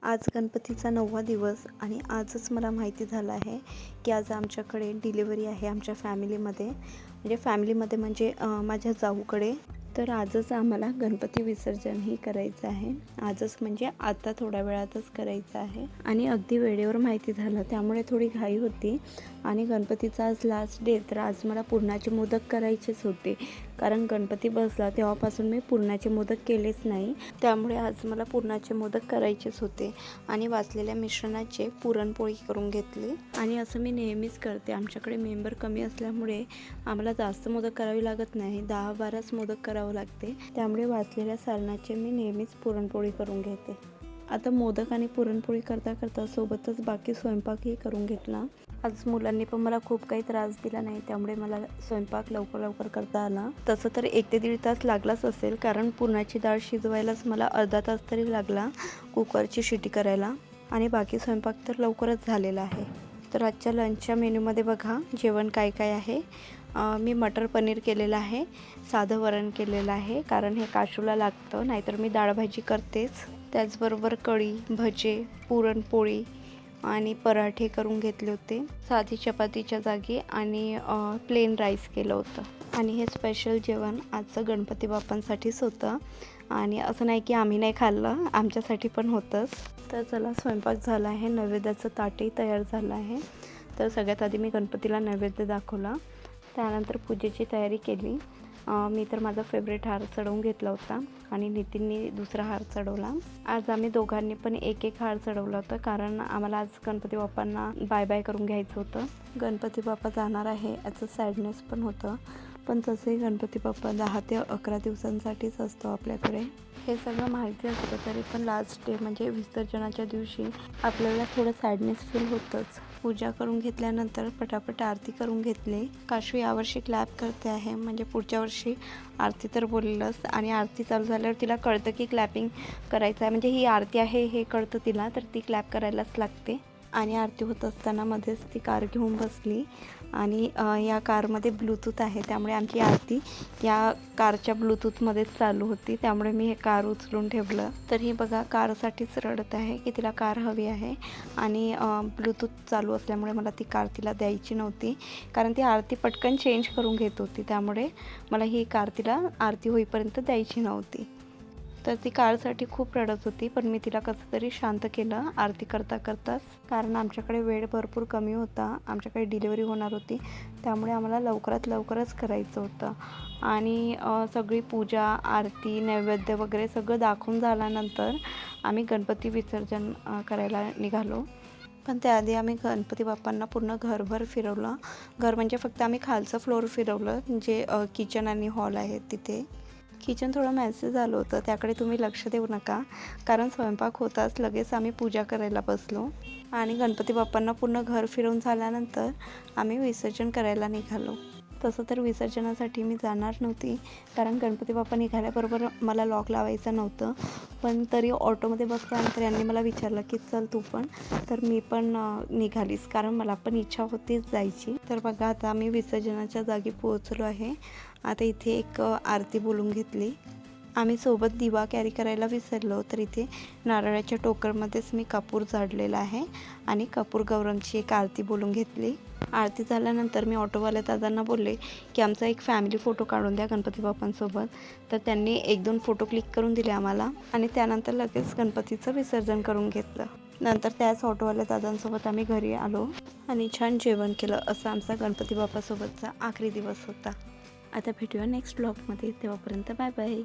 आज गणपतीचा 9वा दिवस आणि आजच मला माहिती झालं आहे की आज आमच्याकडे डिलिव्हरी आहे आमच्या फॅमिलीमध्ये म्हणजे माझ्या जाऊकडे. तर आजच आम्हाला गणपती विसर्जनही करायचं आहे. आजच म्हणजे आता थोड्या वेळातच करायचं आहे आणि अगदी वेळेवर माहिती झालं, त्यामुळे थोडी घाई होती. आणि गणपतीचा आज लास्ट डे, तर आज मला पुरणाचे मोदक करायचेच होते. कारण गणपती बसला तेव्हापासून मी पुरणाचे मोदक केलेच नाही, त्यामुळे आज मला पुरणाचे मोदक करायचेच होते. आणि वाचलेल्या मिश्रणाचे पुरणपोळी करून घेतली. आणि असं मी नेहमीच करते. आमच्याकडे मेंबर कमी असल्यामुळे आम्हाला जास्त मोदक करावी लागत नाही, 10-12च मोदक करावं लागते. त्यामुळे वाचलेल्या सारणाचे मी नेहमीच पुरणपोळी करून घेते. आता मोदक आणि पुरणपोळी करता करता सोबतच बाकी स्वयंपाकही करून घेतला. आज मुलांनी पण मला खूप काही त्रास दिला नाही, त्यामुळे मला स्वयंपाक लवकर करता आला. तसं तर 1 ते दीड तास लागलाच असेल, कारण पुरणाची डाळ शिजवायलाच मला अर्धा तास तरी लागला, कुकरची शिटी करायला. आणि बाकी स्वयंपाक तर लवकरच झालेला आहे. तर आजच्या लंचच्या मेन्यूमध्ये बघा जेवण काय काय आहे. मी मटर पनीर केलेलं आहे, साधं वरण केलेलं आहे, कारण हे काशूला लागतं, नाहीतर मी डाळ भाजी करतेच. त्याचबरोबर कढी, भजे, पुरणपोळी आणि पराठे करून घेतले होते, साधी चपातीच्या जागी. आणि प्लेन राईस केलं होतं. आणि हे स्पेशल जेवण आजचं गणपती बाप्पांसाठीच होतं. आणि असं नाही की आम्ही नाही खाल्लं, आमच्यासाठी पण होतंच. तर चला, स्वयंपाक झाला आहे, नैवेद्याचं ताटही तयार झालं आहे. तर सगळ्यात आधी मी गणपतीला नैवेद्य दाखवला, त्यानंतर पूजेची तयारी केली. मी तर माझा फेवरेट हार चढवून घेतला होता आणि नितीननी दुसरा हार चढवला. आज आम्ही दोघांनी पण एक हार चढवला होता, कारण आम्हाला आज गणपती बाप्पांना बाय बाय करून घ्यायचं होतं. गणपती बाप्पा जाणार आहे याचं सॅडनेस पण होतं, पण तसंही गणपती बाप्पा 10 ते 11 दिवसांसाठीच असतो आपल्याकडे. हे सगळं माहिती असतं तरी पण लास्ट डे म्हणजे विसर्जनाच्या दिवशी आपल्याला थोडं सॅडनेस फील होतंच. पूजा करून घेतल्यानंतर पटापट आरती करून घेतली. काशू यावर्षी क्लॅप करते आहे, म्हणजे पुढच्या वर्षी आरती तर बोललंच. आणि आरती चालू झाल्यावर तिला कळतं की क्लॅपिंग करायचं आहे, म्हणजे ही आरती आहे हे कळतं तिला, तर ती क्लॅप करायलाच लागते. आणि आरती होत असताना मध्येच ती कार घेऊन बसली. आणि या कारमध्ये ब्लूटूथ आहे, त्यामुळे आमची आरती या कारच्या ब्लूटूथमध्येच चालू होती, त्यामुळे मी हे कार उचलून ठेवलं. तर ही बघा कारसाठीच रडत आहे की तिला कार हवी आहे. आणि ब्लूटूथ चालू असल्यामुळे मला ती कार तिला द्यायची नव्हती, कारण ती आरती पटकन चेंज करून घेत होती, त्यामुळे मला ही कार तिला आरती होईपर्यंत द्यायची नव्हती. तर ती कारसाठी खूप रडत होती, पण मी तिला कसं तरी शांत केलं आरती करताच. कारण आमच्याकडे वेळ भरपूर कमी होता, आमच्याकडे डिलिव्हरी होणार होती, त्यामुळे आम्हाला लवकरच करायचं होतं. आणि सगळी पूजा, आरती, नैवेद्य वगैरे सगळं दाखवून झाल्यानंतर आम्ही गणपती विसर्जन करायला निघालो. पण त्याआधी आम्ही गणपती बाप्पांना पूर्ण घरभर फिरवलं. घर म्हणजे फक्त आम्ही खालचं फ्लोअर फिरवलं, जे किचन आणि हॉल आहे तिथे. किचन थोडं मॅसेज झालं होतं, त्याकडे तुम्ही लक्ष देऊ नका, कारण स्वयंपाक होताच लगेच आम्ही पूजा करायला बसलो. आणि गणपती बाप्पांना पूर्ण घर फिरवून झाल्यानंतर आम्ही विसर्जन करायला निघालो. तसं तर विसर्जनासाठी मी जाणार नव्हती, कारण गणपती बाप्पा निघाल्याबरोबर मला लॉक लावायचं नव्हतं. पण तरी ऑटोमध्ये बसल्यानंतर यांनी मला विचारलं की चल तू पण, तर मी पण निघालीस, कारण मला पण इच्छा होतीच जायची. तर बघा, आता आम्ही विसर्जनाच्या जागी पोहोचलो आहे. आता इथे एक आरती बोलून घेतली. आम्ही सोबत दिवा कॅरी करायला विसरलो, तर इथे नारळाच्या टोकरमध्येच मी कापूर झाडलेला आहे आणि कपूर गौरमची एक आरती बोलून घेतली. आरती झाल्यानंतर मी ऑटोवाल्या दादांना बोलले की आमचा एक फॅमिली फोटो काढून द्या गणपती बाप्पांसोबत. तर त्यांनी 1-2 फोटो क्लिक करून दिले आम्हाला आणि त्यानंतर लगेच गणपतीचं विसर्जन करून घेतलं. नंतर त्याच ऑटोवाल्या दादांसोबत आम्ही घरी आलो आणि छान जेवण केलं. असा आमचा गणपती बाप्पासोबतचा आखरी दिवस होता. आता भेटूया नेक्स्ट ब्लॉगमध्ये, तेव्हापर्यंत बाय बाय.